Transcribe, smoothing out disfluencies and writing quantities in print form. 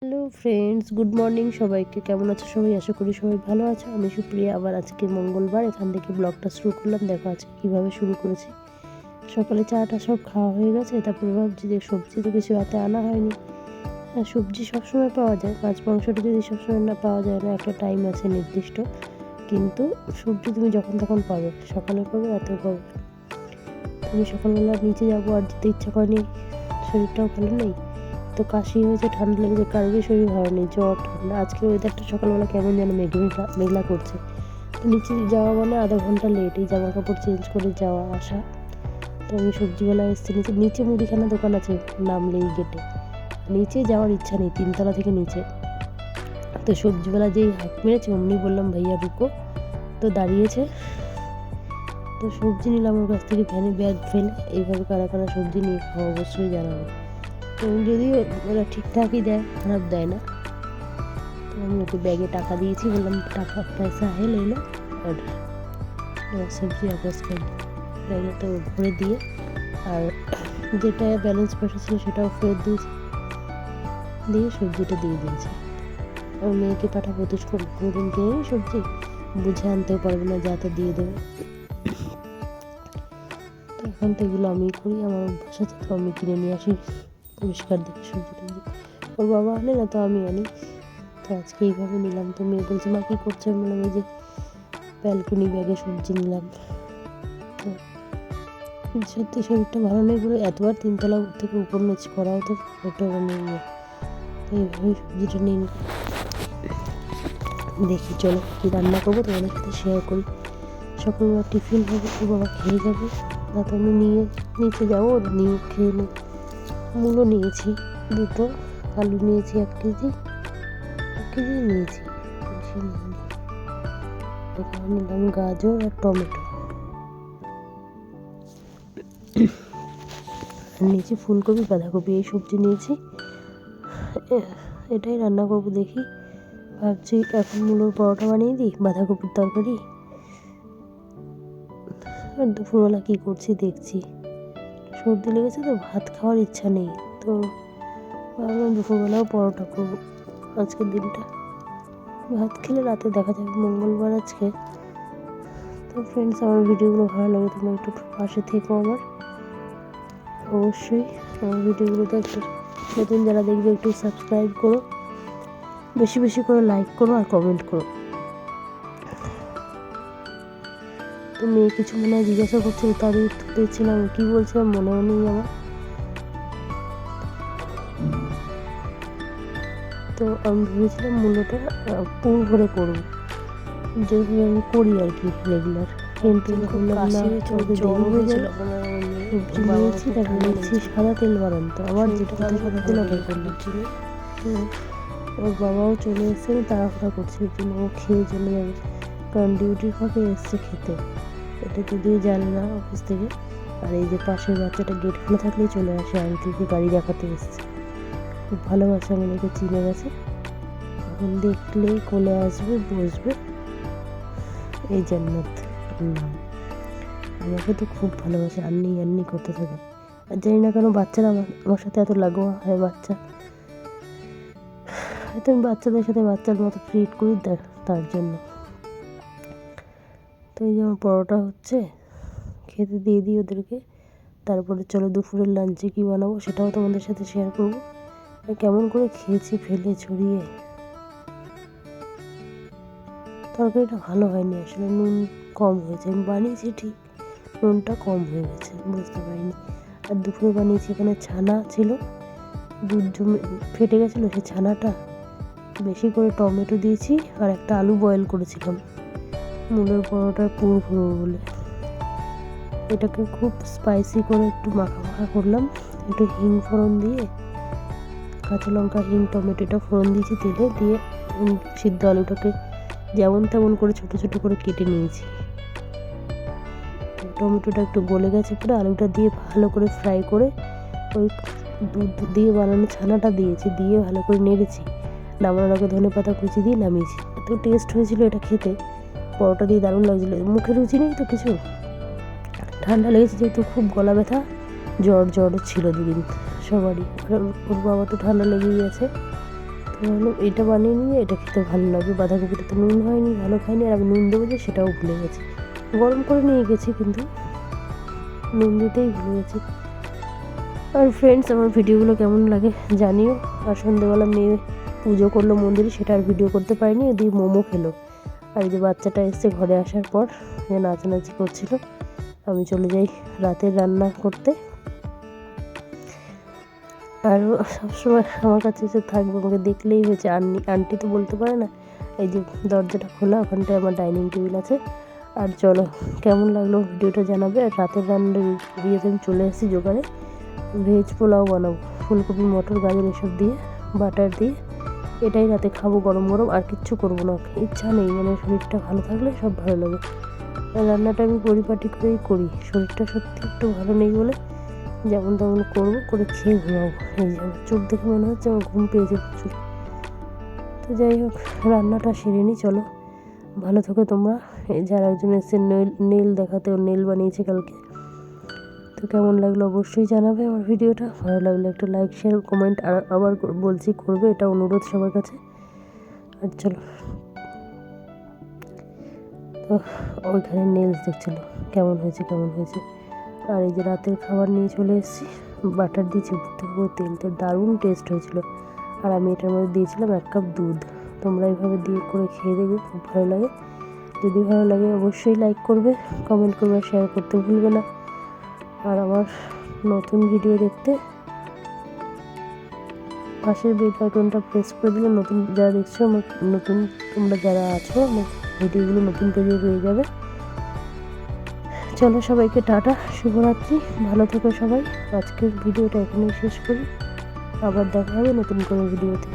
Hello friends, good morning সবাইকে। কেমন আছো সবাই? আশা করি সবাই ভালো আছো। আমি সুপ্রিয়া, আবার আজকে মঙ্গলবার এখান থেকে ব্লগটা শুরু করলাম। দেখো আজকে কীভাবে শুরু করেছি। সকালে চাটা সব খাওয়া হয়ে গেছে, তারপরে ভাবছি যে সবজি তো কিছু রাতে আনা হয়নি। হ্যাঁ, সবজি সবসময় পাওয়া যায়, মাছ মাংসটা যদি সবসময় না পাওয়া যায় না, একটা টাইম আছে নির্দিষ্ট, কিন্তু সবজি তুমি যখন তখন পাবে, সকালে পাবে রাতেও পাবে। তুমি সকালবেলা নিচে যাবো আর যেতে ইচ্ছা করেনি, শরীরটাও ভালো নেই, তো কাশি হয়েছে, ঠান্ডা লেগেছে, কারোরই শরীর ভালো নেই, জ্বর ঠান্ডা। আজকে ওয়েদারটা সকালবেলা কেমন যেন মেঘলা মেঘলা করছে। তো নিচে যাওয়া মানে আধা ঘন্টা লেট, এই জামা কাপড় চেঞ্জ করে যাওয়া আসা। তো আমি সবজিওয়ালা এসেছি নিচে, নিচে মুদিখানা দোকান আছে নামলেই গেটে। নিচে যাওয়ার ইচ্ছা নেই, 3 তলা থেকে নিচে। তো সবজিওয়ালা যেই হাত মেরেছে অমনি বললাম ভাইয়া রুকো, তো দাঁড়িয়েছে। তো সবজি নিলাম ওর কাছ থেকে, ভ্যানে ব্যাগ ফেলে। এইভাবে কারা কারা সবজি নিয়ে খাওয়া অবশ্যই জানাবো। তো যদিও ওরা ঠিকঠাকই দেয়, খারাপ দেয় না। তো আমি ওকে ব্যাগে টাকা দিয়েছি, বললাম টাকা পয়সা হে ले लो और সবজি वापस कर दो। ব্যাগে তো ভরে দিয়ে, আর যেটা ব্যালেন্স পয়সা ছিল সেটাও ফেরত দিয়েছি, দিয়ে সবজিটা দিয়ে দিয়েছি। আমার মেয়েকে পাঠাবো তো কোনোদিন কিনে সবজি, বুঝে আনতেও পারবে না, যা তা দিয়ে দেবে। তো এখন তো এগুলো আমি করি, আমার অভ্যাস আছে, তো আমি কিনে নিয়ে আসি পরিষ্কার দেখে সবজি টবজি। ওর বাবা আনে না, তো আমি আনি। তো আজকে এইভাবে নিলাম। তো মেয়ে বলছে মা কী করছো? আমি বললাম এই যে ব্যালকনি ব্যাগে সবজি নিলাম। তো সত্যি শরীরটা ভালো নেই বলে এতবার 3 তলা থেকে উপর নিচ করাও তো একটা নিয়ে, তো এইভাবে সবজিটা নিয়ে দেখি চলো কী রান্না করবো তোমাদের সাথে শেয়ার করি। সকালবেলা টিফিন হবে, তো বাবা খেয়ে যাবে না, তো আমি নিচে যাবো, নিয়ে খেয়ে নিই। মূলো নিয়েছি 2টো, আলু নিয়েছি 1 কেজি নিয়েছি, বেশি নিইনি। এখানে নিলাম গাজর আর টমেটো, আর নিয়েছি ফুলকপি বাঁধাকপি, এই সবজি নিয়েছি। এটাই রান্না করবো দেখি। ভাবছি এখন মূলোর পরোটা বানিয়ে দিই, বাঁধাকপির তরকারি। আর দুপুরবেলা কী করছি দেখছি, সর্দি লেগেছে তো ভাত খাওয়ার ইচ্ছা নেই, তো ভাবলাম দুপুরবেলাও পরোটা করবো। আজকের দিনটা ভাত খেলে রাতে দেখা যাবে, মঙ্গলবার আজকে। তো ফ্রেন্ডস, আমার ভিডিওগুলো ভালো লাগে তোমরা একটু পাশে থেকো আমার, অবশ্যই আমার ভিডিওগুলোতে একটু নতুন যারা দেখবে একটু সাবস্ক্রাইব করো, বেশি বেশি করে লাইক করো আর কমেন্ট করো। তো মেয়ে কিছু মনে হয় জিজ্ঞাসা করছিল, তারই উত্তর দিচ্ছিলাম, কী বলছিলাম মনেও নেই আমার। তো আমি ভেবেছিলাম মূলোটা পুর ভরে করবো, যেভাবে আমি করি আর কি রেগুলার, কিন্তু ভাবলাম না জ্বর হয়েছিল। সবজি নিয়েছি, তারপর নিচ্ছি সাদা তেল বানান, তো আবার যেটা কথা সাদা তেল অর্ডার করলাম। ওর বাবাও চলে এসছে, আমি তাড়াহুড়া করছি, ওর জন্য ও খেয়ে চলে যাবে, কারণ ডিউটির ফাঁকে এসছে খেতে। এটা যদিও জানে না অফিস থেকে। আর এই যে পাশের বাচ্চাটা গেট খোলা থাকলেই চলে আসে, আঙ্কেলকে গাড়ি দেখাতে এসছে, খুব ভালোবাসে, আমাদেরকে চিনে গেছে, এখন দেখলেই কোলে আসবে, বসবে। এই জান্নাত নাম, আমাকে তো খুব ভালোবাসে, আন্নি আন্নি করতে থাকে। আর জানি না কেন বাচ্চারা আমার সাথে এত লাগোয়া হয়, বাচ্চা হয়তো আমি বাচ্চাদের সাথে বাচ্চার মতো ট্রিট করি, তার জন্য। তো এই যে আমার পরোটা হচ্ছে, খেতে দিয়ে দিই ওদেরকে। তারপরে চলো দুপুরের লাঞ্চে কী বানাবো সেটাও তোমাদের সাথে শেয়ার করবো। কেমন করে খেয়েছি ফেলে ছড়িয়ে, তরকারিটা ভালো হয়নি আসলে, নুন কম হয়েছে। আমি বানিয়েছি ঠিক, নুনটা কম হয়ে গেছে, বুঝতে পারিনি। আর দুপুরে বানিয়েছি, এখানে ছানা ছিল, দুধ জমে ফেটে গেছিলো, সেই ছানাটা বেশি করে টমেটো দিয়েছি, আর একটা আলু বয়েল করেছিলাম মূলের পরোটার পুর ভরবো বলে। এটাকে খুব স্পাইসি করে একটু মাখা মাখা করলাম, একটু হিং ফোড়ন দিয়ে, কাঁচা লঙ্কা, হিং, টমেটোটা ফোড়ন দিয়েছি তেলে দিয়ে, সিদ্ধ আলুটাকে যেমন তেমন করে ছোটো ছোটো করে কেটে নিয়েছি। টমেটোটা একটু গলে গেছে পুরো, আলুটা দিয়ে ভালো করে ফ্রাই করে ওই দুধ দিয়ে বানানো ছানাটা দিয়েছি, দিয়ে ভালো করে নেড়েছি। নামানোর আগে ধনেপাতা কুচি দিয়ে নামিয়েছি। এত টেস্ট হয়েছিল এটা খেতে, পরোটা দিয়ে দারুণ লাগছিলো। মুখে রুচি নেই তো কিছু, ঠান্ডা লেগেছে যেহেতু, খুব গলা ব্যথা, জ্বর ছিল 2 দিন সবারই, ওর বাবা তো ঠান্ডা লেগেই আছে। তো ভাবলাম এটা বানিয়ে নিয়ে, এটা খেতে ভালো লাগবে। বাঁধাকপিটা তো নুন হয়নি, ভালো খাইনি, আর আমি নুন দেবো যে সেটাও ভুলে গেছি। গরম করে নিয়ে গেছি কিন্তু নুন দিতেই ভুলে গেছি। আর ফ্রেন্ডস, আমার ভিডিওগুলো কেমন লাগে জানিও। আর সন্ধ্যেবেলা মেয়ে পুজো করলো মন্দিরে, সেটা আর ভিডিও করতে পারিনি। ওদিকে মোমো খেলো। আর এই যে বাচ্চাটা এসছে ঘরে আসার পর, যে নাচানাচি করছিল। আমি চলে যাই রাতের রান্না করতে। আর সবসময় আমার কাছে এসে থাকবে, আমাকে দেখলেই হয়েছে। আন্টি তো বলতে পারে না। এই যে দরজাটা খোলা, ওখানটায় আমার ডাইনিং টেবিল আছে। আর চলো, কেমন লাগলো ভিডিওটা জানাবে। আর রাতের রান্নার ইয়েতে আমি চলে এসেছি জোগাড়ে। ভেজ পোলাও বানাবো, ফুলকপি, মটর, গাজর এসব দিয়ে, বাটার দিয়ে। এটাই রাতে খাবো গরম গরম, আর কিচ্ছু করবো না। ইচ্ছা নেই, মানে শরীরটা ভালো থাকলে সব ভালো লাগে। রান্নাটা আমি পরিপাটি করেই করি, শরীরটা সত্যি একটু ভালো নেই বলে যেমন তেমন করবো, করে খেয়ে ঘুমাবো। এই যে আমার চোখ দেখে মনে হচ্ছে আমার ঘুম পেয়েছে প্রচুর। তো যাই হোক, রান্নাটা সেরে নিই, চলো। ভালো থাকো তোমরা। যারা একজন এসে নেল দেখাতে, ও নেল বানিয়েছে কালকে। তো কেমন লাগলো অবশ্যই জানাবে আমার ভিডিওটা। ভালো লাগলে একটা লাইক, শেয়ার, কমেন্ট আবার বলছি করবে, এটা অনুরোধ সবার কাছে। আর চলো, তো ওইখানে নেলস দেখছিলো কেমন হয়েছে। আর এই যে রাতের খাবার নিয়ে চলে এসেছি। বাটার দিয়েছি উপর থেকে পুরো তেলটা, দারুণ টেস্ট হয়েছিল। আর আমি এটার মধ্যে দিয়েছিলাম 1 কাপ দুধ। তোমরা এইভাবে দিয়ে করে খেয়ে দেখবে, খুব ভালো লাগে। যদি ভালো লাগে অবশ্যই লাইক করবে, কমেন্ট করবে, শেয়ার করতে ভুলবে না। আর আমার নতুন ভিডিও দেখতে পাশের বেল আইকনটা প্রেস করে দিলে নতুন যারা দেখছো, আমার নতুন তোমরা যারা আছো, আমার ভিডিওগুলো নতুন পেজে পেয়ে যাবে। চলো, সবাইকে টাটা, শুভরাত্রি, ভালো থেকো সবাই। আজকের ভিডিওটা এখানেই শেষ করি, আবার দেখা হবে নতুন কোনো ভিডিওতে।